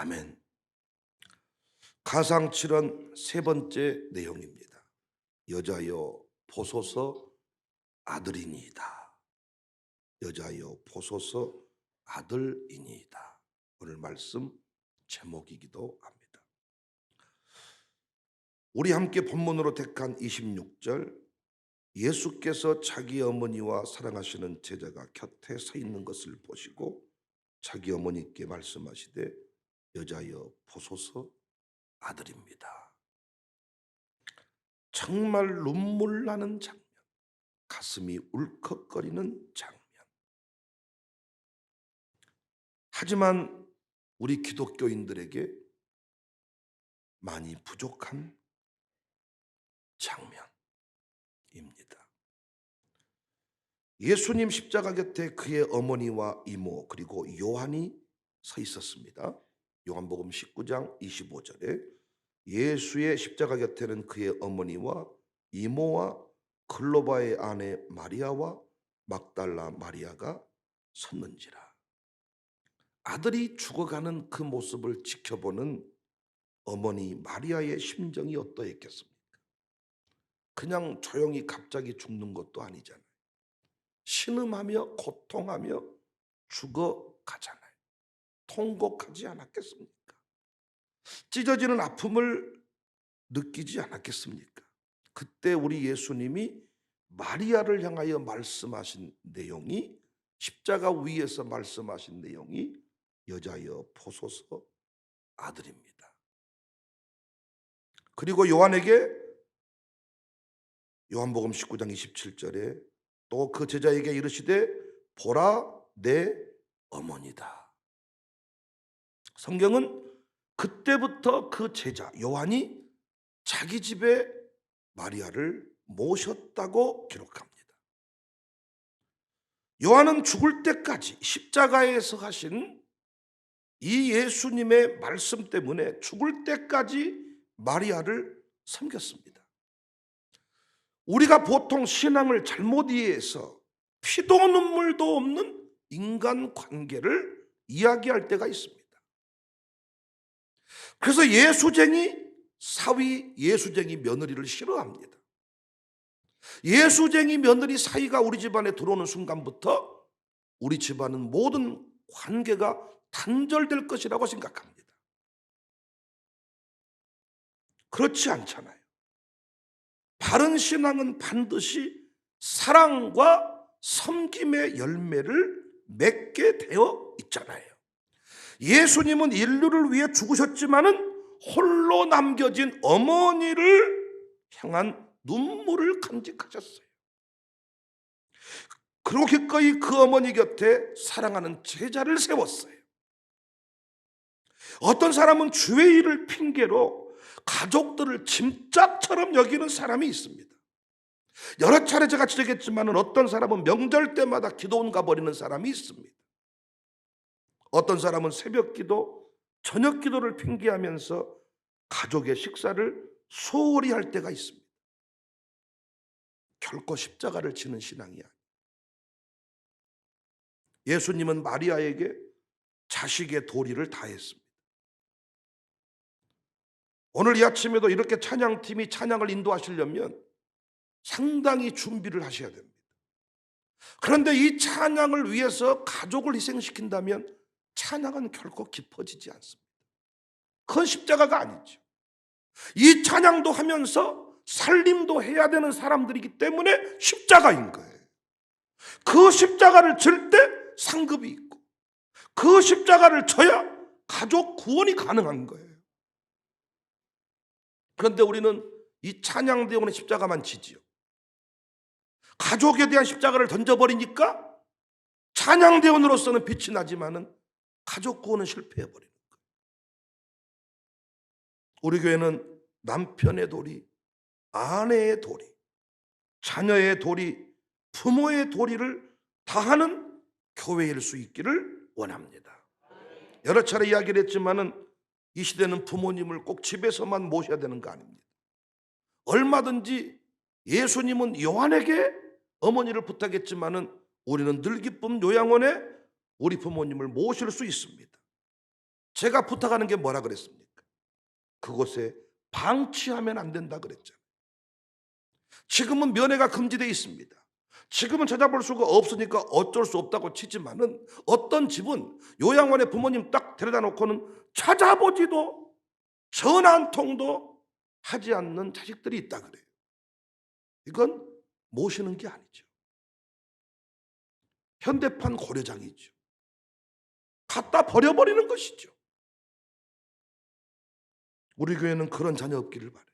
아멘. 가상칠언 세 번째 내용입니다. 여자여 보소서 아들이니이다. 여자여 보소서 아들이니이다. 오늘 말씀 제목이기도 합니다. 우리 함께 본문으로 택한 26절, 예수께서 자기 어머니와 사랑하시는 제자가 곁에 서 있는 것을 보시고 자기 어머니께 말씀하시되 여자여 보소서 아들입니다. 정말 눈물 나는 장면, 가슴이 울컥거리는 장면. 하지만 우리 기독교인들에게 많이 부족한 장면입니다. 예수님 십자가 곁에 그의 어머니와 이모 그리고 요한이 서 있었습니다. 요한복음 19장 25절에 예수의 십자가 곁에는 그의 어머니와 이모와 클로바의 아내 마리아와 막달라 마리아가 섰는지라. 아들이 죽어가는 그 모습을 지켜보는 어머니 마리아의 심정이 어떠했겠습니까? 그냥 조용히 갑자기 죽는 것도 아니잖아요. 신음하며 고통하며 죽어가잖아요. 통곡하지 않았겠습니까? 찢어지는 아픔을 느끼지 않았겠습니까? 그때 우리 예수님이 마리아를 향하여 말씀하신 내용이, 십자가 위에서 말씀하신 내용이 여자여 보소서 아들입니다. 그리고 요한에게 요한복음 19장 27절에 또 그 제자에게 이르시되 보라 내 어머니다. 성경은 그때부터 그 제자 요한이 자기 집에 마리아를 모셨다고 기록합니다. 요한은 죽을 때까지 십자가에서 하신 이 예수님의 말씀 때문에 죽을 때까지 마리아를 섬겼습니다. 우리가 보통 신앙을 잘못 이해해서 피도 눈물도 없는 인간 관계를 이야기할 때가 있습니다. 그래서 예수쟁이 사위, 예수쟁이 며느리를 싫어합니다. 예수쟁이 며느리 사이가 우리 집안에 들어오는 순간부터 우리 집안은 모든 관계가 단절될 것이라고 생각합니다. 그렇지 않잖아요. 바른 신앙은 반드시 사랑과 섬김의 열매를 맺게 되어 있잖아요. 예수님은 인류를 위해 죽으셨지만은 홀로 남겨진 어머니를 향한 눈물을 간직하셨어요. 그리고 기꺼이 그 어머니 곁에 사랑하는 제자를 세웠어요. 어떤 사람은 주의 일을 핑계로 가족들을 짐짝처럼 여기는 사람이 있습니다. 여러 차례 제가 지적했지만 어떤 사람은 명절 때마다 기도원 가버리는 사람이 있습니다. 어떤 사람은 새벽 기도, 저녁 기도를 핑계하면서 가족의 식사를 소홀히 할 때가 있습니다. 결코 십자가를 지는 신앙이 아니에요. 예수님은 마리아에게 자식의 도리를 다했습니다. 오늘 이 아침에도 이렇게 찬양팀이 찬양을 인도하시려면 상당히 준비를 하셔야 됩니다. 그런데 이 찬양을 위해서 가족을 희생시킨다면 찬양은 결코 깊어지지 않습니다. 그건 십자가가 아니죠. 이 찬양도 하면서 살림도 해야 되는 사람들이기 때문에 십자가인 거예요. 그 십자가를 질 때 상급이 있고 그 십자가를 져야 가족 구원이 가능한 거예요. 그런데 우리는 이 찬양대원의 십자가만 지지요. 가족에 대한 십자가를 던져버리니까 찬양대원으로서는 빛이 나지만은 가족 구원은 실패해버리는 거예요. 우리 교회는 남편의 도리, 아내의 도리, 자녀의 도리, 부모의 도리를 다하는 교회일 수 있기를 원합니다. 여러 차례 이야기를 했지만은 이 시대는 부모님을 꼭 집에서만 모셔야 되는 거 아닙니다. 얼마든지 예수님은 요한에게 어머니를 부탁했지만은 우리는 늘 기쁨 요양원에 우리 부모님을 모실 수 있습니다. 제가 부탁하는 게 뭐라 그랬습니까? 그곳에 방치하면 안 된다 그랬잖아요. 지금은 면회가 금지되어 있습니다. 지금은 찾아볼 수가 없으니까 어쩔 수 없다고 치지만은 어떤 집은 요양원에 부모님 딱 데려다 놓고는 찾아보지도 전화 한 통도 하지 않는 자식들이 있다 그래요. 이건 모시는 게 아니죠. 현대판 고려장이죠. 갖다 버려버리는 것이죠. 우리 교회는 그런 자녀 없기를 바라요.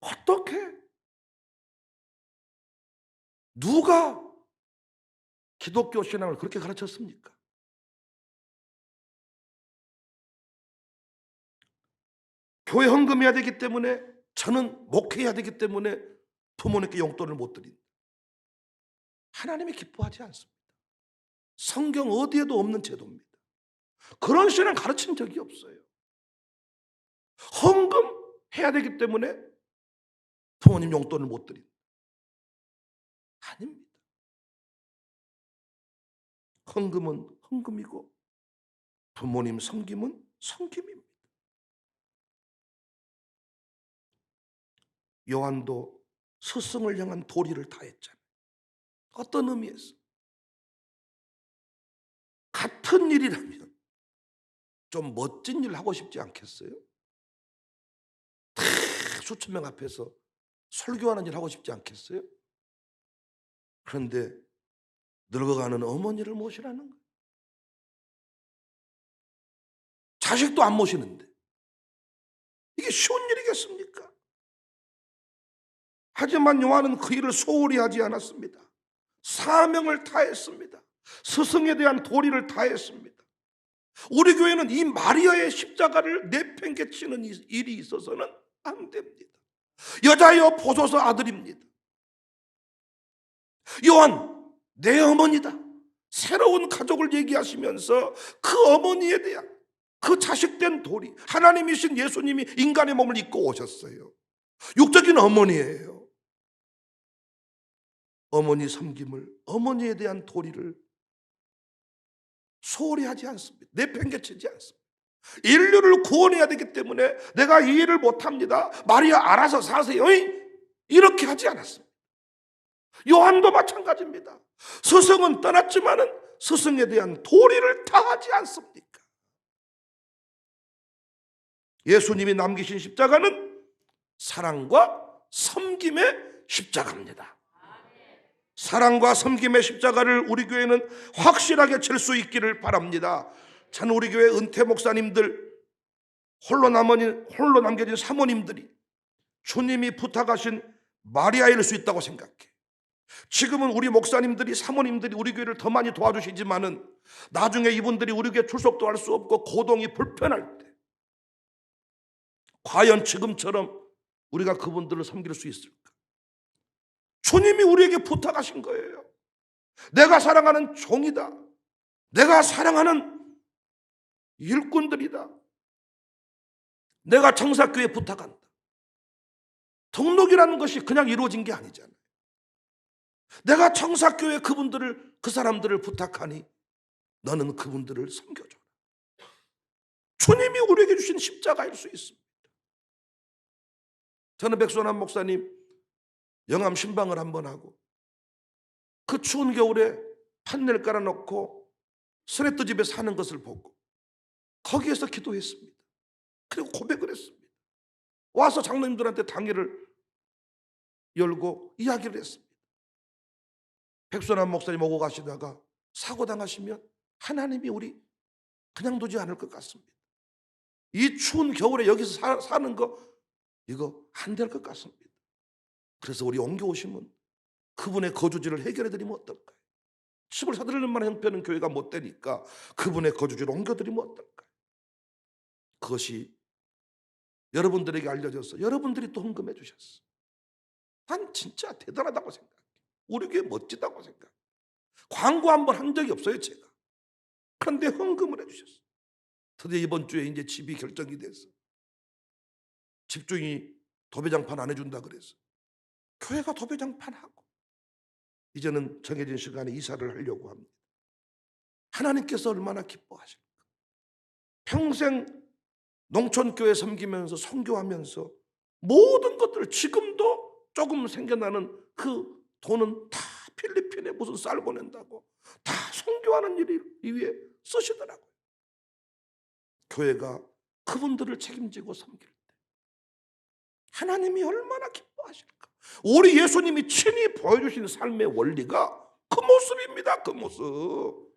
어떻게? 누가 기독교 신앙을 그렇게 가르쳤습니까? 교회 헌금해야 되기 때문에, 저는 목회해야 되기 때문에 부모님께 용돈을 못 드린다. 하나님이 기뻐하지 않습니다. 성경 어디에도 없는 제도입니다. 그런 신앙 가르친 적이 없어요. 헌금해야 되기 때문에 부모님 용돈을 못 드린다. 아닙니다. 헌금은 헌금이고 부모님 섬김은 섬김입니다. 요한도 스승을 향한 도리를 다했잖아요. 어떤 의미에서? 같은 일이라면 좀 멋진 일 하고 싶지 않겠어요? 다 수천 명 앞에서 설교하는 일 하고 싶지 않겠어요? 그런데 늙어가는 어머니를 모시라는 거예요. 자식도 안 모시는데 이게 쉬운 일이겠습니까? 하지만 요한은 그 일을 소홀히 하지 않았습니다. 사명을 다했습니다. 스승에 대한 도리를 다했습니다. 우리 교회는 이 마리아의 십자가를 내팽개치는 일이 있어서는 안 됩니다. 여자여 보소서 아들입니다. 요한 내 어머니다. 새로운 가족을 얘기하시면서 그 어머니에 대한 그 자식된 도리, 하나님이신 예수님이 인간의 몸을 입고 오셨어요. 육적인 어머니예요. 어머니 섬김을, 어머니에 대한 도리를 소홀히 하지 않습니다. 내팽개치지 않습니다. 인류를 구원해야 되기 때문에 내가 이 일을 못합니다. 마리아 알아서 사세요. 이렇게 하지 않았습니다. 요한도 마찬가지입니다. 스승은 떠났지만은 스승에 대한 도리를 다하지 않습니까? 예수님이 남기신 십자가는 사랑과 섬김의 십자가입니다. 사랑과 섬김의 십자가를 우리 교회는 확실하게 질 수 있기를 바랍니다. 저는 우리 교회 은퇴 목사님들, 홀로 남겨진 사모님들이 주님이 부탁하신 마리아일 수 있다고 생각해. 지금은 우리 목사님들이, 사모님들이 우리 교회를 더 많이 도와주시지만은 나중에 이분들이 우리 교회 출석도 할 수 없고 고동이 불편할 때 과연 지금처럼 우리가 그분들을 섬길 수 있을까? 주님이 우리에게 부탁하신 거예요. 내가 사랑하는 종이다. 내가 사랑하는 일꾼들이다. 내가 청사교회에 부탁한다. 등록이라는 것이 그냥 이루어진 게 아니잖아요. 내가 청사교회 그 사람들을 부탁하니 너는 그분들을 섬겨줘라. 주님이 우리에게 주신 십자가일 수 있습니다. 저는 백선한 목사님 영암 신방을 한번 하고 그 추운 겨울에 판넬 깔아놓고 스레트 집에 사는 것을 보고 거기에서 기도했습니다. 그리고 고백을 했습니다. 와서 장로님들한테 당회를 열고 이야기를 했습니다. 백선한 목사님 오고 가시다가 사고 당하시면 하나님이 우리 그냥 두지 않을 것 같습니다. 이 추운 겨울에 여기서 사는 거 이거 안 될 것 같습니다. 그래서 우리 옮겨오시면 그분의 거주지를 해결해 드리면 어떨까요? 집을 사드리는 만한 형편은 교회가 못 되니까 그분의 거주지를 옮겨드리면 어떨까요? 그것이 여러분들에게 알려져서 여러분들이 또 헌금해 주셨어. 난 진짜 대단하다고 생각해. 우리 교회 멋지다고 생각해. 광고 한번 한 적이 없어요, 제가. 그런데 헌금을 해 주셨어. 드디어 이번 주에 이제 집이 결정이 돼서 집주인이 도배장판 안 해준다 그래서 교회가 도배장판 하고 이제는 정해진 시간에 이사를 하려고 합니다. 하나님께서 얼마나 기뻐하실까. 평생 농촌교회 섬기면서 선교하면서 모든 것들을, 지금도 조금 생겨나는 그 돈은 다 필리핀에 무슨 쌀 보낸다고 다 선교하는 일 위해 쓰시더라고요. 교회가 그분들을 책임지고 섬길 때 하나님이 얼마나 기뻐하실까. 우리 예수님이 친히 보여주신 삶의 원리가 그 모습입니다. 그 모습.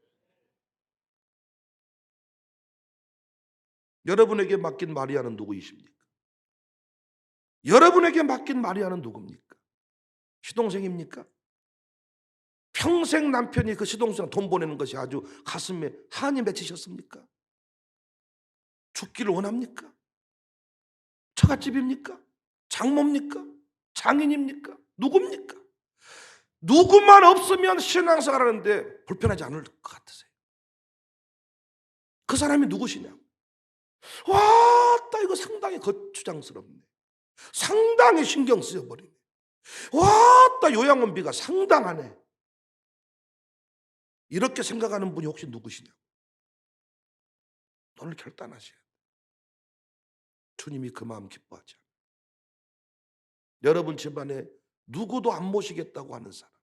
여러분에게 맡긴 마리아는 누구이십니까? 여러분에게 맡긴 마리아는 누굽니까? 시동생입니까? 평생 남편이 그 시동생 돈 보내는 것이 아주 가슴에 한이 맺히셨습니까? 죽기를 원합니까? 처갓집입니까? 장모입니까? 장인입니까? 누굽니까? 누구만 없으면 신앙생활 하는데 불편하지 않을 것 같으세요? 그 사람이 누구시냐고. 와따 이거 상당히 거추장스럽네. 상당히 신경 쓰여버리네. 와따 요양원비가 상당하네. 이렇게 생각하는 분이 혹시 누구시냐고. 오늘 결단하셔야 돼요. 주님이 그 마음 기뻐하지 않아요. 여러분 집안에 누구도 안 모시겠다고 하는 사람,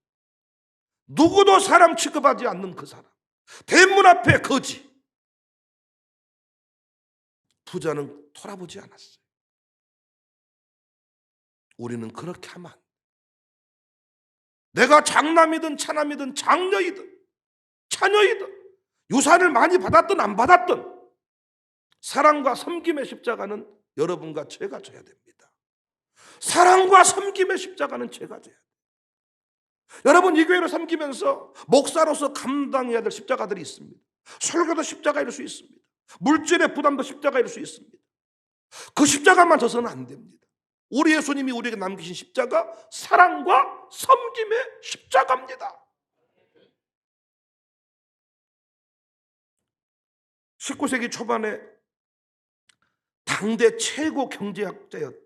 누구도 사람 취급하지 않는 그 사람, 대문 앞에 거지, 부자는 돌아보지 않았어요. 우리는 그렇게 하면 안 돼. 내가 장남이든 차남이든 장녀이든 차녀이든 유산을 많이 받았든 안 받았든 사랑과 섬김의 십자가는 여러분과 제가 져야 됩니다. 사랑과 섬김의 십자가는 제가 져야 돼요. 여러분 이 교회를 섬기면서 목사로서 감당해야 될 십자가들이 있습니다. 설교도 십자가일 수 있습니다. 물질의 부담도 십자가일 수 있습니다. 그 십자가만 져서는 안 됩니다. 우리 예수님이 우리에게 남기신 십자가 사랑과 섬김의 십자가입니다. 19세기 초반에 당대 최고 경제학자였던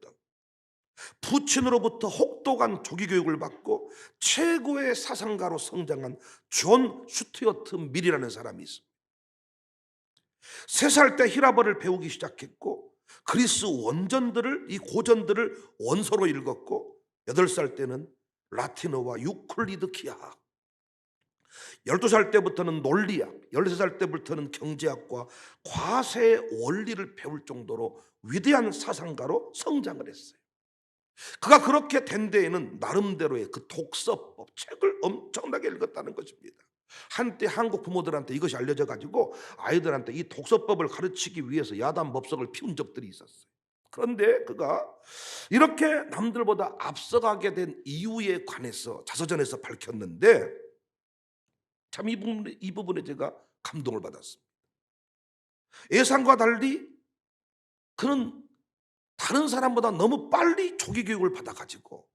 부친으로부터 혹독한 조기교육을 받고 최고의 사상가로 성장한 존 스튜어트 밀이라는 사람이 있습니다. 3살 때 히라버를 배우기 시작했고 그리스 원전들을, 이 고전들을 원서로 읽었고 8살 때는 라틴어와 유클리드 기하학, 12살 때부터는 논리학, 13살 때부터는 경제학과 과세의 원리를 배울 정도로 위대한 사상가로 성장을 했어요. 그가 그렇게 된 데에는 나름대로의 그 독서법, 책을 엄청나게 읽었다는 것입니다. 한때 한국 부모들한테 이것이 알려져 가지고 아이들한테 이 독서법을 가르치기 위해서 야단 법석을 피운 적들이 있었어요. 그런데 그가 이렇게 남들보다 앞서가게 된 이유에 관해서 자서전에서 밝혔는데 참 이 부분에 제가 감동을 받았습니다. 예상과 달리 그는 다른 사람보다 너무 빨리 조기 교육을 받아가지고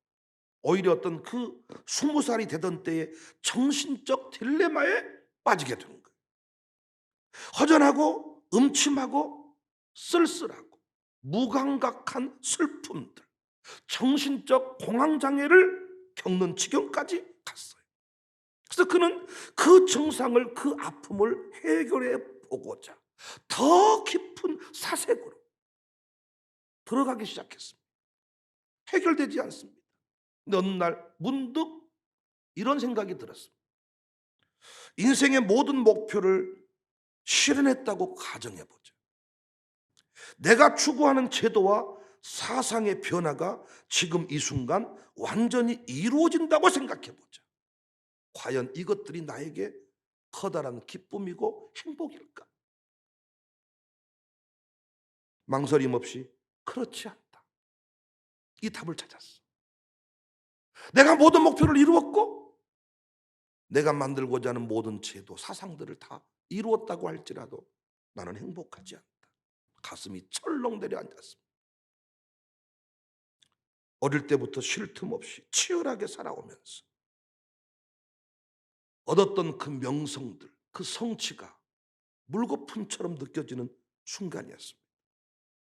오히려 어떤 그 20살이 되던 때에 정신적 딜레마에 빠지게 되는 거예요. 허전하고 음침하고 쓸쓸하고 무감각한 슬픔들, 정신적 공황장애를 겪는 지경까지 갔어요. 그래서 그는 그 증상을, 그 아픔을 해결해 보고자 더 깊은 사색으로 들어가기 시작했습니다. 해결되지 않습니다. 근데 어느 날 문득 이런 생각이 들었습니다. 인생의 모든 목표를 실현했다고 가정해보자. 내가 추구하는 제도와 사상의 변화가 지금 이 순간 완전히 이루어진다고 생각해보자. 과연 이것들이 나에게 커다란 기쁨이고 행복일까? 망설임 없이 그렇지 않다, 이 답을 찾았어. 내가 모든 목표를 이루었고 내가 만들고자 하는 모든 제도, 사상들을 다 이루었다고 할지라도 나는 행복하지 않다. 가슴이 철렁 내려앉았습니다. 어릴 때부터 쉴 틈 없이 치열하게 살아오면서 얻었던 그 명성들, 그 성취가 물거품처럼 느껴지는 순간이었습니다.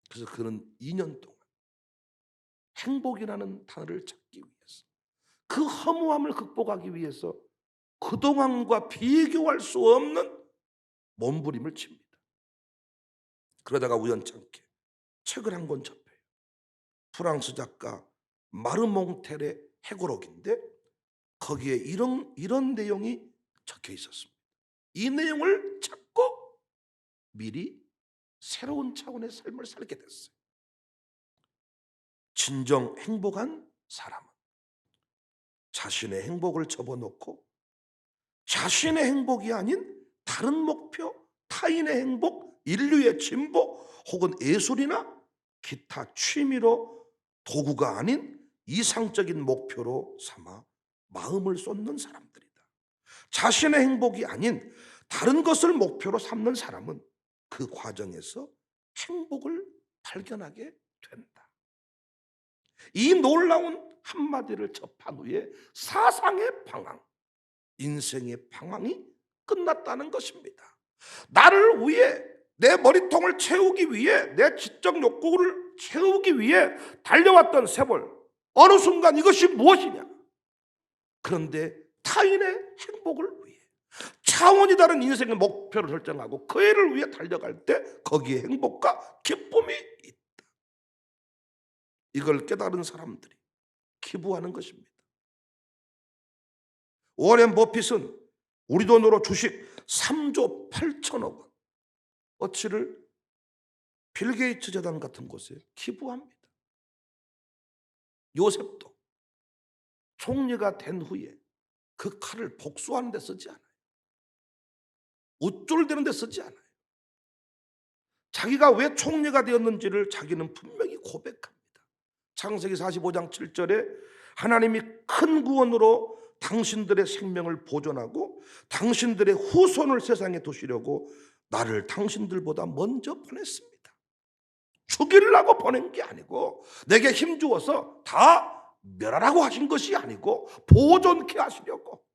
그래서 그는 2년 동안 행복이라는 단어를 찾기 위해서 그 허무함을 극복하기 위해서 그동안과 비교할 수 없는 몸부림을 칩니다. 그러다가 우연찮게 책을 한 권 접해요. 프랑스 작가 마르몽텔의 해고록인데 거기에 이런 내용이 적혀 있었습니다. 이 내용을 찾고 미리 새로운 차원의 삶을 살게 됐어요. 진정 행복한 사람은 자신의 행복을 접어놓고 자신의 행복이 아닌 다른 목표, 타인의 행복, 인류의 진보 혹은 예술이나 기타 취미로 도구가 아닌 이상적인 목표로 삼아 마음을 쏟는 사람들이다. 자신의 행복이 아닌 다른 것을 목표로 삼는 사람은 그 과정에서 행복을 발견하게 된다. 이 놀라운 한마디를 접한 후에 사상의 방황, 인생의 방황이 끝났다는 것입니다. 나를 위해, 내 머리통을 채우기 위해, 내 지적 욕구를 채우기 위해 달려왔던 세월, 어느 순간 이것이 무엇이냐? 그런데 타인의 행복을 위해 차원이 다른 인생의 목표를 설정하고 그 애를 위해 달려갈 때 거기에 행복과 기쁨이 있다. 이걸 깨달은 사람들이 기부하는 것입니다. 워렌 버핏은 우리 돈으로 주식 3조 8천억 원 어치를 빌 게이츠 재단 같은 곳에 기부합니다. 요셉도 총리가 된 후에 그 칼을 복수하는 데 쓰지 않아요. 우쭐대는 데 쓰지 않아요. 자기가 왜 총리가 되었는지를 자기는 분명히 고백합니다. 창세기 45장 7절에 하나님이 큰 구원으로 당신들의 생명을 보존하고 당신들의 후손을 세상에 두시려고 나를 당신들보다 먼저 보냈습니다. 죽이려고 보낸 게 아니고 내게 힘주어서 다 멸하라고 하신 것이 아니고 보존케 하시려고.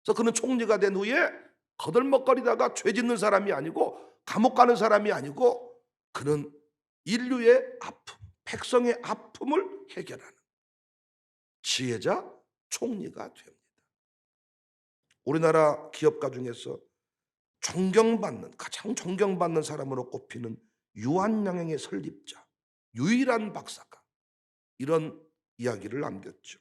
그래서 그는 총리가 된 후에 거들먹거리다가 죄 짓는 사람이 아니고 감옥 가는 사람이 아니고 그는 인류의 아픔, 백성의 아픔을 해결하는 지혜자 총리가 됩니다. 우리나라 기업가 중에서 가장 존경받는 사람으로 꼽히는 유한양행의 설립자, 유일한 박사가 이런 이야기를 남겼죠.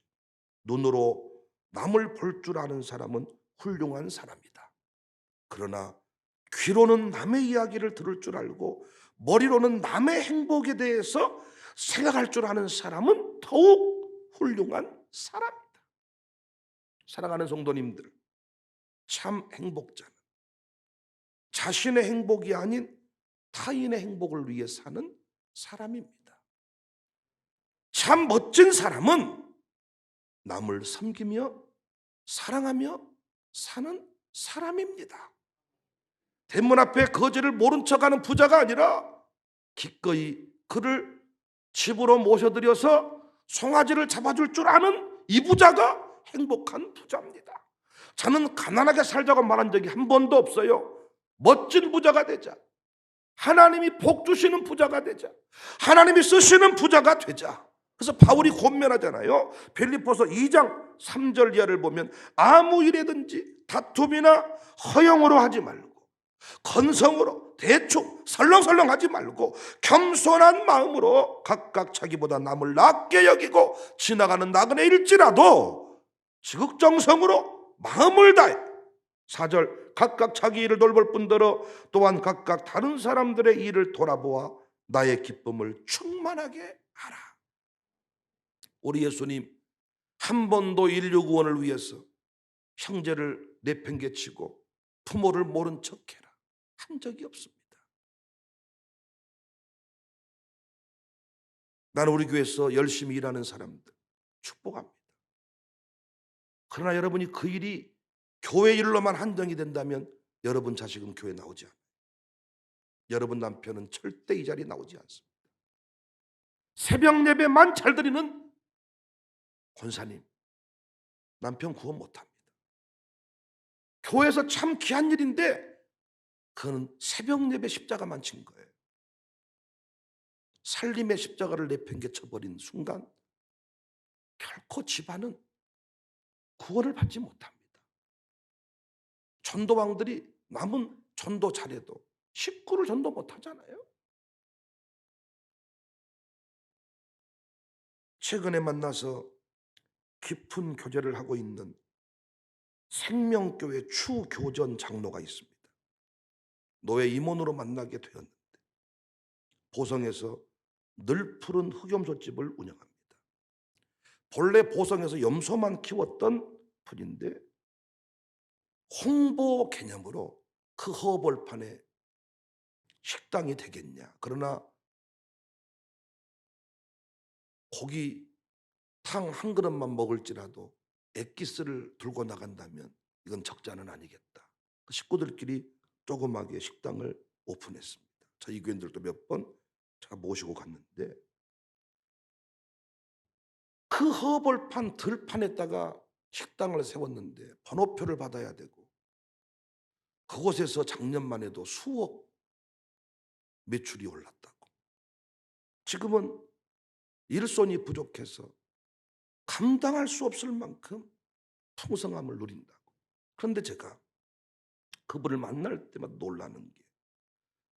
눈으로 남을 볼 줄 아는 사람은 훌륭한 사람이다. 그러나 귀로는 남의 이야기를 들을 줄 알고 머리로는 남의 행복에 대해서 생각할 줄 아는 사람은 더욱 훌륭한 사람이다. 사랑하는 성도님들, 참 행복자는 자신의 행복이 아닌 타인의 행복을 위해 사는 사람입니다. 참 멋진 사람은 남을 섬기며 사랑하며 사는 사람입니다. 대문 앞에 거지를 모른 척하는 부자가 아니라 기꺼이 그를 집으로 모셔들여서 송아지를 잡아줄 줄 아는 이 부자가 행복한 부자입니다. 저는 가난하게 살자고 말한 적이 한 번도 없어요. 멋진 부자가 되자, 하나님이 복 주시는 부자가 되자, 하나님이 쓰시는 부자가 되자. 그래서 바울이 권면하잖아요. 빌립보서 2장 3절 이하를 보면 아무 일에든지 다툼이나 허영으로 하지 말고 건성으로 대충 설렁설렁 하지 말고 겸손한 마음으로 각각 자기보다 남을 낮게 여기고 지나가는 나그네일지라도 지극정성으로 마음을 다해 4절 각각 자기 일을 돌볼 뿐더러 또한 각각 다른 사람들의 일을 돌아보아 나의 기쁨을 충만하게 하라. 우리 예수님 한 번도 인류 구원을 위해서 형제를 내팽개치고 부모를 모른 척해라 한 적이 없습니다. 나는 우리 교회에서 열심히 일하는 사람들 축복합니다. 그러나 여러분이 그 일이 교회 일로만 한정이 된다면 여러분 자식은 교회 나오지 않아요. 여러분 남편은 절대 이 자리에 나오지 않습니다. 새벽 예배만 잘 드리는 권사님, 남편 구원 못합니다. 교회에서 참 귀한 일인데 그는 새벽 예배 십자가만 친 거예요. 살림의 십자가를 내팽개쳐버린 순간 결코 집안은 구원을 받지 못합니다. 전도왕들이 남은 전도 잘해도 식구를 전도 못하잖아요. 최근에 만나서 깊은 교제를 하고 있는 생명교회 추교전 장로가 있습니다. 노예 임원으로 만나게 되었는데 보성에서 늘 푸른 흑염소집을 운영합니다. 본래 보성에서 염소만 키웠던 분인데 홍보 개념으로 그 허벌판에 식당이 되겠냐. 그러나 고기 탕 한 그릇만 먹을지라도 엑기스를 들고 나간다면 이건 적자는 아니겠다. 그 식구들끼리 조그마하게 식당을 오픈했습니다. 저희 교인들도 몇 번 제가 모시고 갔는데 그 허벌판 들판에다가 식당을 세웠는데 번호표를 받아야 되고 그곳에서 작년만 해도 수억 매출이 올랐다고. 지금은 일손이 부족해서 감당할 수 없을 만큼 풍성함을 누린다고. 그런데 제가 그분을 만날 때마다 놀라는 게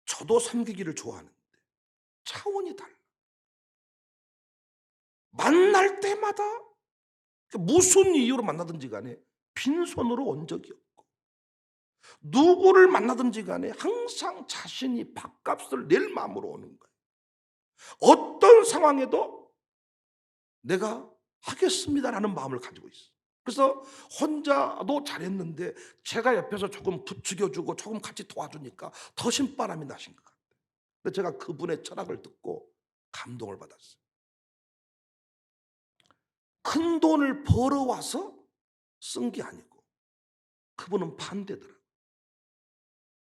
저도 섬기기를 좋아하는데 차원이 달라. 만날 때마다 무슨 이유로 만나든지 간에 빈손으로 온 적이 없고 누구를 만나든지 간에 항상 자신이 밥값을 낼 마음으로 오는 거예요. 어떤 상황에도 내가 하겠습니다라는 마음을 가지고 있어요. 그래서 혼자도 잘했는데 제가 옆에서 조금 부추겨주고 조금 같이 도와주니까 더 신바람이 나신 것 같아요. 근데 제가 그분의 철학을 듣고 감동을 받았어요. 큰 돈을 벌어와서 쓴 게 아니고 그분은 반대더라고요.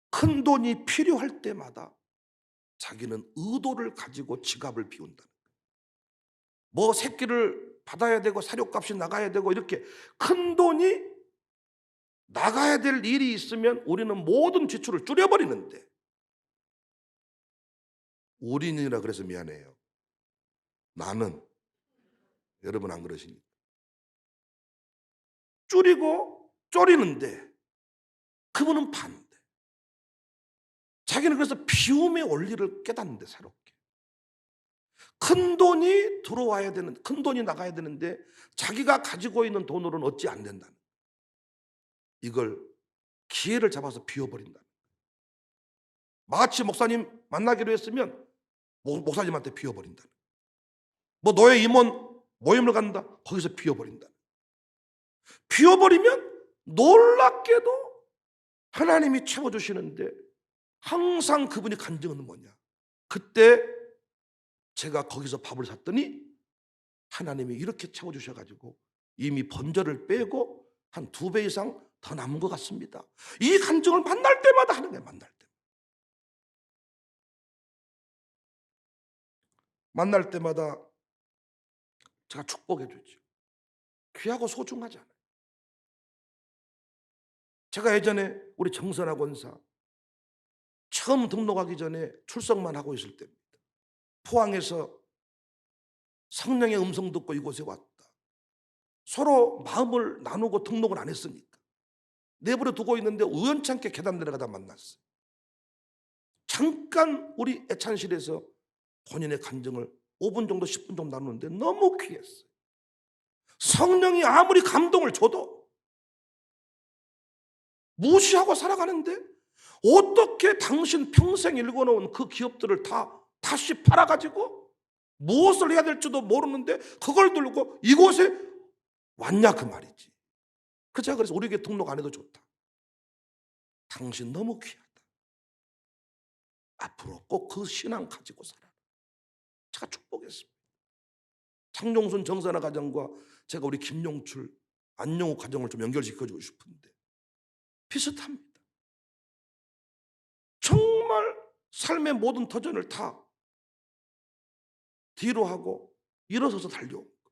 큰 돈이 필요할 때마다 자기는 의도를 가지고 지갑을 비운다는 거예요. 뭐 새끼를 받아야 되고 사료값이 나가야 되고 이렇게 큰 돈이 나가야 될 일이 있으면 우리는 모든 지출을 줄여버리는데 우리는이라 그래서 미안해요. 나는 여러분 안 그러시니까 줄이고 쪼리는데 그분은 반대. 자기는 그래서 비움의 원리를 깨닫는데 새롭게 큰 돈이 들어와야 되는 큰 돈이 나가야 되는데 자기가 가지고 있는 돈으로는 얻지 않는다는 이걸 기회를 잡아서 비워버린다. 마치 목사님 만나기로 했으면 목사님한테 비워버린다. 뭐 노예 임원 모임을 간다 거기서 비워버린다. 비워버리면 놀랍게도 하나님이 채워주시는데 항상 그분이 간증은 뭐냐. 그때 제가 거기서 밥을 샀더니 하나님이 이렇게 채워주셔가지고 이미 번절을 빼고 한 2배 이상 더 남은 것 같습니다. 이 간증을 만날 때마다 하는 거예요. 만날 때마다 제가 축복해 주죠. 귀하고 소중하잖아요. 제가 예전에 우리 정선아 권사 처음 등록하기 전에 출석만 하고 있을 때입니다. 포항에서 성령의 음성 듣고 이곳에 왔다. 서로 마음을 나누고 등록을 안 했으니까 내버려 두고 있는데 우연찮게 계단 내려가다 만났어요. 잠깐 우리 애찬실에서 본인의 간증을 5분 정도 10분 정도 나누는데 너무 귀했어요. 성령이 아무리 감동을 줘도 무시하고 살아가는데 어떻게 당신 평생 읽어놓은 그 기업들을 다시 팔아가지고 무엇을 해야 될지도 모르는데 그걸 들고 이곳에 왔냐 그 말이지. 제가 그래서 우리에게 등록 안 해도 좋다. 당신 너무 귀하다. 앞으로 꼭 그 신앙 가지고 살아라. 제가 축복했습니다. 창종순 정선아 가정과 제가 우리 김용출 안영욱 가정을 좀 연결시켜주고 싶은데 비슷합니다. 정말 삶의 모든 터전을 다 뒤로 하고 일어서서 달려온 거.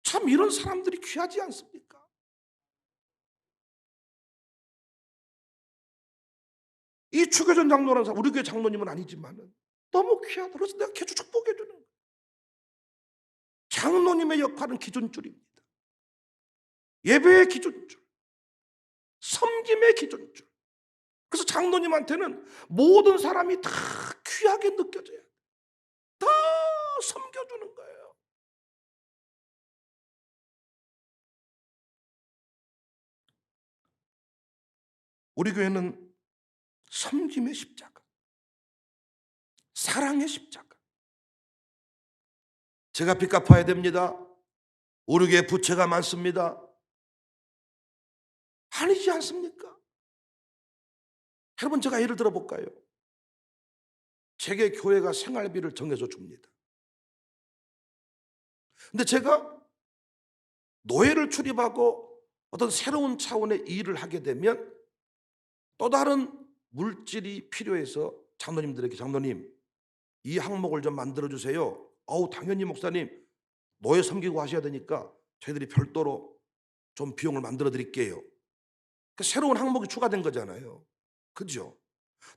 참 이런 사람들이 귀하지 않습니까? 이 추교전 장로라는 사람 우리 교회 장로님은 아니지만 너무 귀하다. 그래서 내가 계속 축복해 주는 거예요. 장로님의 역할은 기준줄입니다. 예배의 기준줄, 섬김의 기준줄. 그래서 장로님한테는 모든 사람이 다 귀하게 느껴져야 돼. 다 섬겨주는 거예요. 우리 교회는 섬김의 십자가, 사랑의 십자가. 제가 빚 갚아야 됩니다. 우리 교회 부채가 많습니다. 아니지 않습니까? 여러분, 제가 예를 들어 볼까요? 제게 교회가 생활비를 정해서 줍니다. 근데 제가 노예를 출입하고 어떤 새로운 차원의 일을 하게 되면 또 다른 물질이 필요해서 장로님들에게, 장로님 이 항목을 좀 만들어 주세요. 어우, 당연히 목사님, 노예 섬기고 하셔야 되니까 저희들이 별도로 좀 비용을 만들어 드릴게요. 그 새로운 항목이 추가된 거잖아요. 그죠?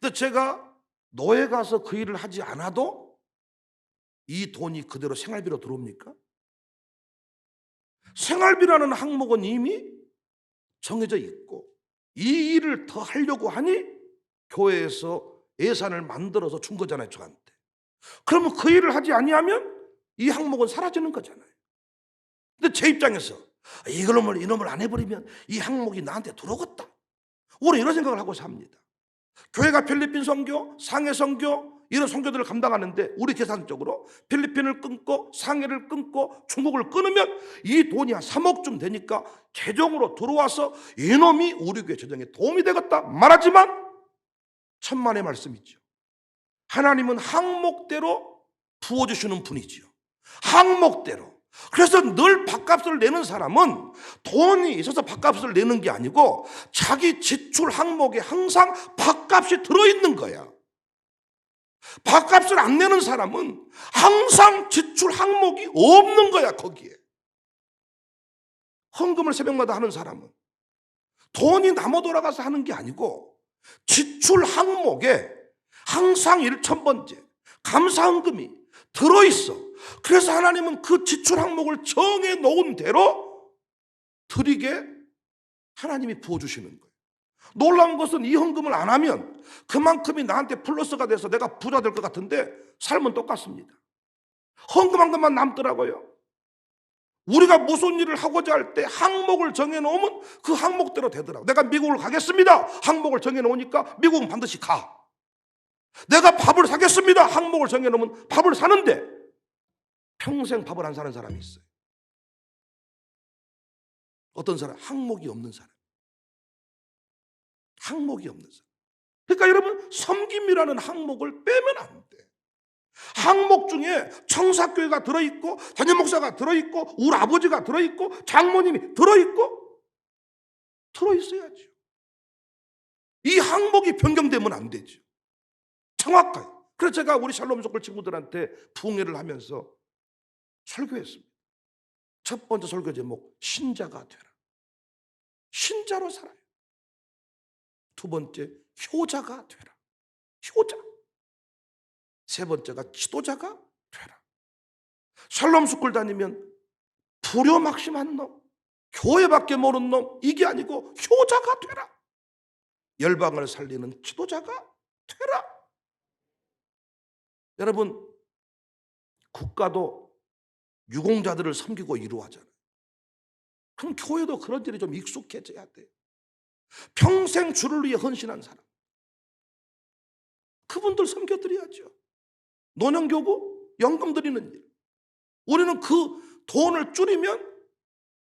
근데 제가 노예 가서 그 일을 하지 않아도 이 돈이 그대로 생활비로 들어옵니까? 생활비라는 항목은 이미 정해져 있고 이 일을 더 하려고 하니 교회에서 예산을 만들어서 준 거잖아요, 저한테. 그러면 그 일을 하지 아니하면 이 항목은 사라지는 거잖아요. 근데 제 입장에서 이놈을 안 해버리면 이 항목이 나한테 들어오겠다. 우리는 이런 생각을 하고 삽니다. 교회가 필리핀 선교, 상해 선교 이런 선교들을 감당하는데 우리 계산적으로 필리핀을 끊고 상해를 끊고 중국을 끊으면 이 돈이 한 3억쯤 되니까 재정으로 들어와서 이놈이 우리 교회 재정에 도움이 되겠다 말하지만 천만의 말씀이죠. 하나님은 항목대로 부어주시는 분이지요. 항목대로. 그래서 늘 밥값을 내는 사람은 돈이 있어서 밥값을 내는 게 아니고 자기 지출 항목에 항상 밥값이 들어있는 거야. 밥값을 안 내는 사람은 항상 지출 항목이 없는 거야, 거기에. 헌금을 새벽마다 하는 사람은 돈이 남아 돌아가서 하는 게 아니고 지출 항목에 항상 1,000번째 감사헌금이 들어있어. 그래서 하나님은 그 지출 항목을 정해 놓은 대로 드리게 하나님이 부어주시는 거예요. 놀라운 것은 이 헌금을 안 하면 그만큼이 나한테 플러스가 돼서 내가 부자 될 것 같은데 삶은 똑같습니다. 헌금한 것만 남더라고요. 우리가 무슨 일을 하고자 할 때 항목을 정해놓으면 그 항목대로 되더라고요. 내가 미국을 가겠습니다. 항목을 정해놓으니까 미국은 반드시 가. 내가 밥을 사겠습니다. 항목을 정해놓으면 밥을 사는데 평생 밥을 안 사는 사람이 있어요. 어떤 사람? 항목이 없는 사람. 항목이 없는 사람. 그러니까 여러분, 섬김이라는 항목을 빼면 안 돼. 항목 중에 청사교회가 들어있고 담임 목사가 들어있고 우리 아버지가 들어있고 장모님이 들어있고 들어있어야죠. 이 항목이 변경되면 안 되죠. 정확하게. 그래서 제가 우리 샬롬 소클 친구들한테 부흥회를 하면서 설교했습니다. 첫 번째 설교 제목, 신자가 되라. 신자로 살아요. 두 번째, 효자가 되라. 효자. 세 번째가 지도자가 되라. 샬롬 스쿨 다니면 불효막심한 놈, 교회밖에 모르는 놈, 이게 아니고 효자가 되라. 열방을 살리는 지도자가 되라. 여러분, 국가도 유공자들을 섬기고 이루어하잖아요. 그럼 교회도 그런 일이 좀 익숙해져야 돼요. 평생 주를 위해 헌신한 사람, 그분들 섬겨드려야죠. 노년교부, 연금 드리는 일. 우리는 그 돈을 줄이면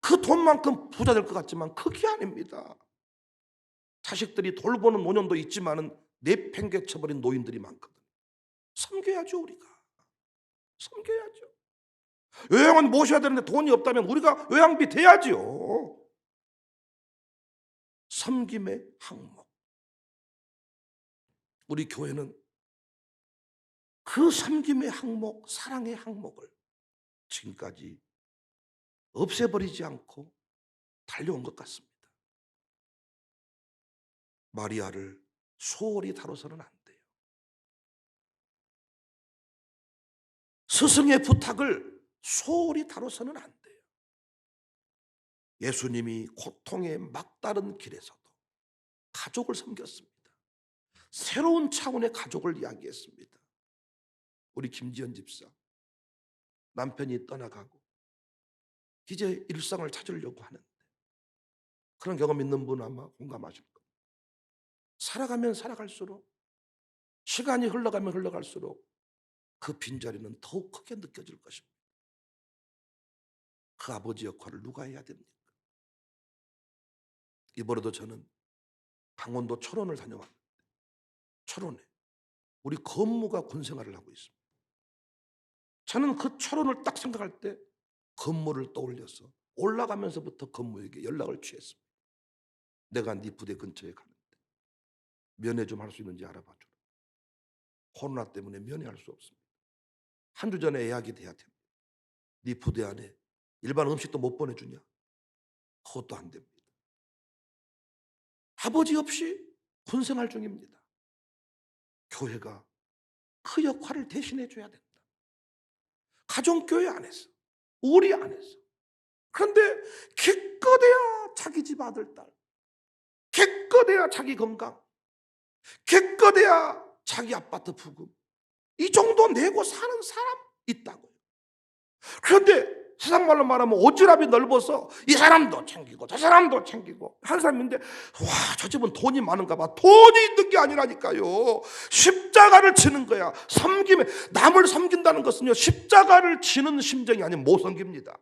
그 돈만큼 부자 될 것 같지만 그게 아닙니다. 자식들이 돌보는 노년도 있지만은 내팽개쳐버린 노인들이 많거든요. 섬겨야죠, 우리가. 섬겨야죠. 요양원 모셔야 되는데 돈이 없다면 우리가 요양비 대야죠. 섬김의 항목. 우리 교회는 그 섬김의 항목, 사랑의 항목을 지금까지 없애버리지 않고 달려온 것 같습니다. 마리아를 소홀히 다뤄서는 안 돼요. 스승의 부탁을 소홀히 다뤄서는 안 돼요. 예수님이 고통의 막다른 길에서도 가족을 섬겼습니다. 새로운 차원의 가족을 이야기했습니다. 우리 김지연 집사, 남편이 떠나가고 이제 일상을 찾으려고 하는데, 그런 경험 있는 분 아마 공감하실 겁니다. 살아가면 살아갈수록, 시간이 흘러가면 흘러갈수록 그 빈자리는 더욱 크게 느껴질 것입니다. 그 아버지 역할을 누가 해야 됩니까? 이번에도 저는 강원도 철원을 다녀왔는데, 철원에 우리 건무가 군생활을 하고 있습니다. 저는 그 철원을 딱 생각할 때 건무를 떠올려서 올라가면서부터 건무에게 연락을 취했습니다. 내가 네 부대 근처에 가는데 면회 좀 할 수 있는지 알아봐 주라. 코로나 때문에 면회할 수 없습니다. 한 주 전에 예약이 돼야 됩니다. 네 부대 안에 일반 음식도 못 보내주냐? 그것도 안 됩니다. 아버지 없이 군생활 중입니다. 교회가 그 역할을 대신해 줘야 된다. 가정교회 안에서, 우리 안에서. 그런데 기껏해야 자기 집 아들, 딸, 기껏해야 자기 건강, 기껏해야 자기 아파트 부금, 이 정도 내고 사는 사람 있다고요. 그런데 세상 말로 말하면 오지랖이 넓어서 이 사람도 챙기고 저 사람도 챙기고 한 사람인데, 와, 저 집은 돈이 많은가 봐. 돈이 있는 게 아니라니까요. 십자가를 지는 거야. 섬김에, 남을 섬긴다는 것은요, 십자가를 지는 심정이 아니면 못 섬깁니다.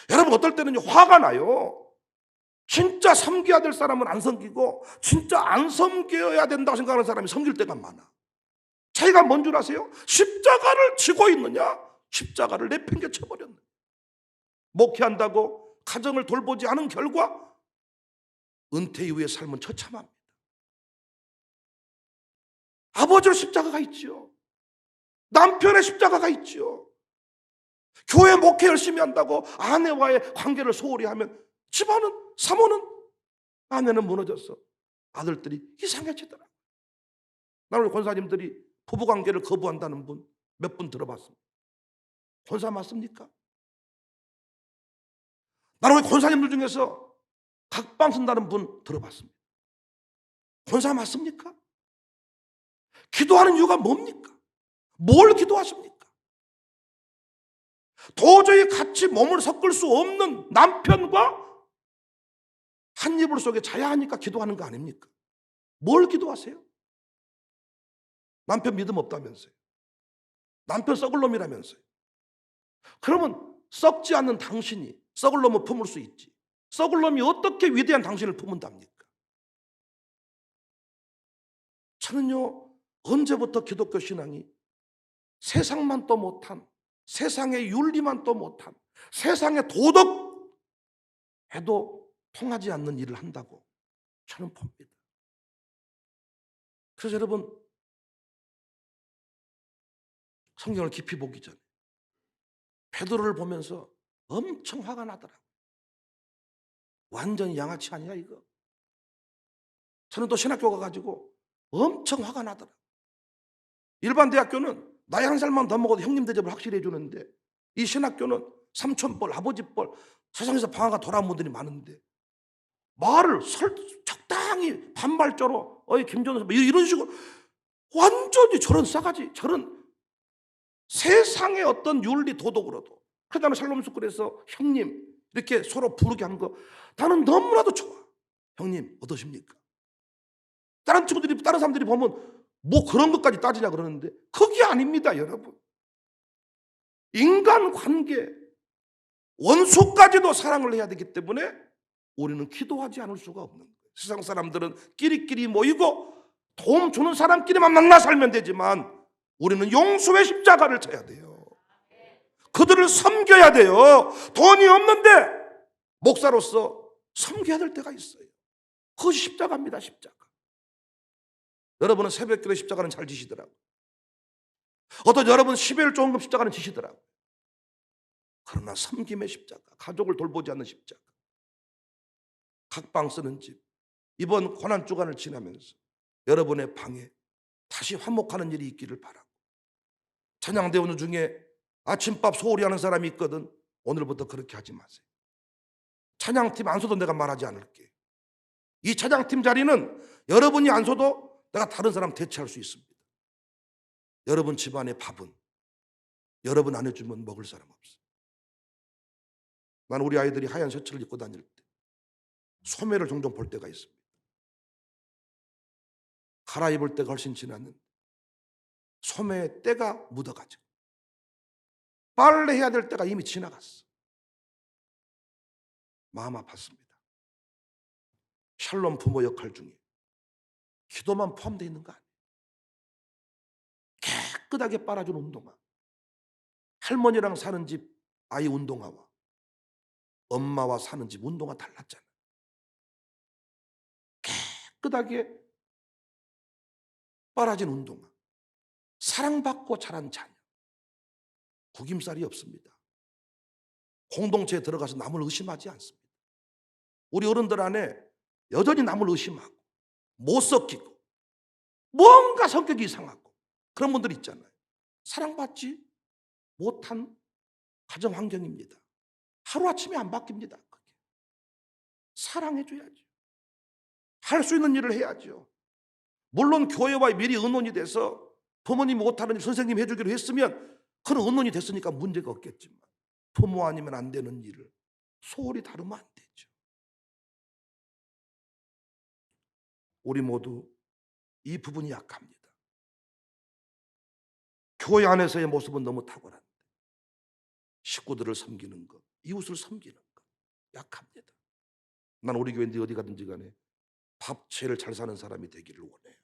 여러분, 어떨 때는 화가 나요. 진짜 섬겨야 될 사람은 안 섬기고 진짜 안 섬겨야 된다고 생각하는 사람이 섬길 때가 많아. 차이가 뭔 줄 아세요? 십자가를 지고 있느냐, 십자가를 내팽개쳐버렸네. 목회한다고 가정을 돌보지 않은 결과 은퇴 이후의 삶은 처참합니다. 아버지의 십자가가 있지요. 남편의 십자가가 있지요. 교회 목회 열심히 한다고 아내와의 관계를 소홀히 하면 집안은, 사모는, 아내는 무너졌어. 아들들이 이상해지더라고요. 나는 권사님들이 부부관계를 거부한다는 분 몇 분 들어봤습니다. 권사 맞습니까? 나는 권사님들 중에서 각방 쓴다는 분 들어봤습니다. 권사 맞습니까? 기도하는 이유가 뭡니까? 뭘 기도하십니까? 도저히 같이 몸을 섞을 수 없는 남편과 한 이불 속에 자야 하니까 기도하는 거 아닙니까? 뭘 기도하세요? 남편 믿음 없다면서요. 남편 썩을 놈이라면서요. 그러면 썩지 않는 당신이 썩을 놈을 품을 수 있지, 썩을 놈이 어떻게 위대한 당신을 품은답니까? 저는요, 언제부터 기독교 신앙이 세상만 또 못한, 세상의 윤리만 또 못한, 세상의 도덕 해도 통하지 않는 일을 한다고 저는 봅니다. 그래서 여러분, 성경을 깊이 보기 전에 베드로를 보면서 엄청 화가 나더라고요. 완전히 양아치 아니야 이거? 저는 또 신학교 가가지고 엄청 화가 나더라고요. 일반 대학교는 나이 한 살만 더 먹어도 형님 대접을 확실히 해주는데, 이 신학교는 삼촌뻘, 아버지뻘, 세상에서 방아가 돌아온 분들이 많은데 말을 적당히 반발조로, 어이 김전우 선배, 이런 식으로 완전히 저런 싸가지, 저런 세상의 어떤 윤리 도덕으로도. 그 다음에 샬롬스쿨에서 형님 이렇게 서로 부르게 한 거 나는 너무나도 좋아. 형님 어떠십니까? 다른 친구들이, 다른 사람들이 보면 뭐 그런 것까지 따지냐 그러는데 그게 아닙니다, 여러분. 인간관계, 원수까지도 사랑을 해야 되기 때문에 우리는 기도하지 않을 수가 없는 거예요. 세상 사람들은 끼리끼리 모이고 도움 주는 사람끼리만 만나 살면 되지만 우리는 용서의 십자가를 져야 돼요. 그들을 섬겨야 돼요. 돈이 없는데 목사로서 섬겨야 될 때가 있어요. 그것이 십자가입니다, 십자가. 여러분은 새벽기도 십자가는 잘 지시더라고요. 어떤 여러분 11일 조원금 십자가는 지시더라고요. 그러나 섬김의 십자가, 가족을 돌보지 않는 십자가, 각방 쓰는 집, 이번 고난주간을 지나면서 여러분의 방에 다시 화목하는 일이 있기를 바라고, 찬양대 오는 중에 아침밥 소홀히 하는 사람이 있거든, 오늘부터 그렇게 하지 마세요. 찬양팀 안 서도 내가 말하지 않을게. 이 찬양팀 자리는 여러분이 안 서도 내가 다른 사람 대체할 수 있습니다. 여러분 집안의 밥은 여러분 안 해주면 먹을 사람 없어요. 난 우리 아이들이 하얀 셔츠를 입고 다닐 때 소매를 종종 볼 때가 있습니다. 갈아입을 때가 훨씬 지났는데 소매에 때가 묻어가지고 빨래해야 될 때가 이미 지나갔어. 마음 아팠습니다. 샬롬 부모 역할 중에 기도만 포함되어 있는 거 아니에요. 깨끗하게 빨아준 운동화, 할머니랑 사는 집 아이 운동화와 엄마와 사는 집 운동화 달랐잖아요. 깨끗하게 빨아진 운동화, 사랑받고 자란 자녀, 구김살이 없습니다. 공동체에 들어가서 남을 의심하지 않습니다. 우리 어른들 안에 여전히 남을 의심하고 못 섞이고 뭔가 성격이 이상하고 그런 분들 있잖아요. 사랑받지 못한 가정 환경입니다. 하루아침에 안 바뀝니다. 그게. 사랑해줘야죠. 할 수 있는 일을 해야죠. 물론 교회와 미리 의논이 돼서 부모님이 못하는 일 선생님이 해주기로 했으면 그런 의논이 됐으니까 문제가 없겠지만 부모 아니면 안 되는 일을 소홀히 다루면 안 되죠. 우리 모두 이 부분이 약합니다. 교회 안에서의 모습은 너무 탁월한데 식구들을 섬기는 것, 이웃을 섬기는 것 약합니다. 난 우리 교회인데 어디 가든지 간에 밥 제일 잘 사는 사람이 되기를 원해요.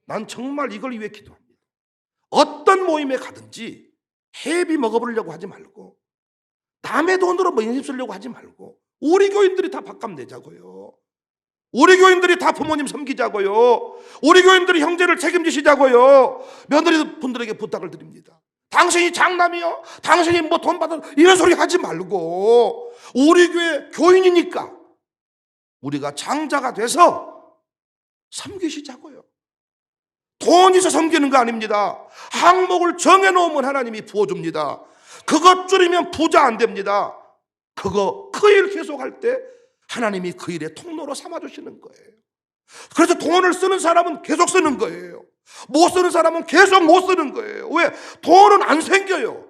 난 정말 이걸 위해 기도합니다. 어떤 모임에 가든지 회비 먹어보려고 하지 말고 남의 돈으로 뭐 인심 쓰려고 하지 말고 우리 교인들이 다 밥값 내자고요. 우리 교인들이 다 부모님 섬기자고요. 우리 교인들이 형제를 책임지시자고요. 며느리 분들에게 부탁을 드립니다. 당신이 장남이요? 당신이 뭐 돈 받아? 이런 소리 하지 말고 우리 교회 교인이니까 우리가 장자가 돼서 섬기시자고요. 돈이 있어 섬기는 거 아닙니다. 항목을 정해놓으면 하나님이 부어줍니다. 그것 줄이면 부자 안 됩니다. 그거 그 일 계속할 때 하나님이 그 일의 통로로 삼아주시는 거예요. 그래서 돈을 쓰는 사람은 계속 쓰는 거예요. 못 쓰는 사람은 계속 못 쓰는 거예요. 왜? 돈은 안 생겨요.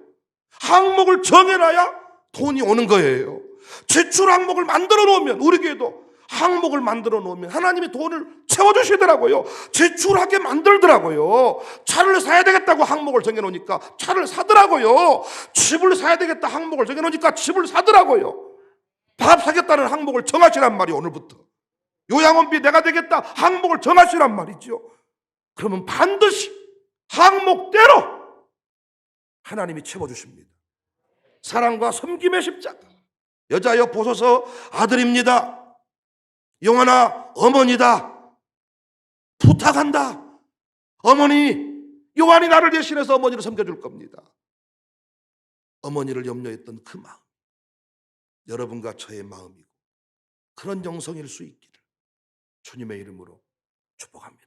항목을 정해놔야 돈이 오는 거예요. 지출 항목을 만들어 놓으면 우리 교회도 항목을 만들어 놓으면 하나님이 돈을 채워주시더라고요. 지출하게 만들더라고요. 차를 사야 되겠다고 항목을 정해놓으니까 차를 사더라고요. 집을 사야 되겠다 항목을 정해놓으니까 집을 사더라고요. 밥 사겠다는 항목을 정하시란 말이에요. 오늘부터 요양원비 내가 되겠다 항목을 정하시란 말이죠. 그러면 반드시 항목대로 하나님이 채워주십니다. 사랑과 섬김의 십자가. 여자여 보소서 아들입니다. 용하나 어머니다. 부탁한다. 어머니, 요한이 나를 대신해서 어머니를 섬겨줄 겁니다. 어머니를 염려했던 그 마음, 여러분과 저의 마음이고 그런 영성일 수 있기를 주님의 이름으로 축복합니다.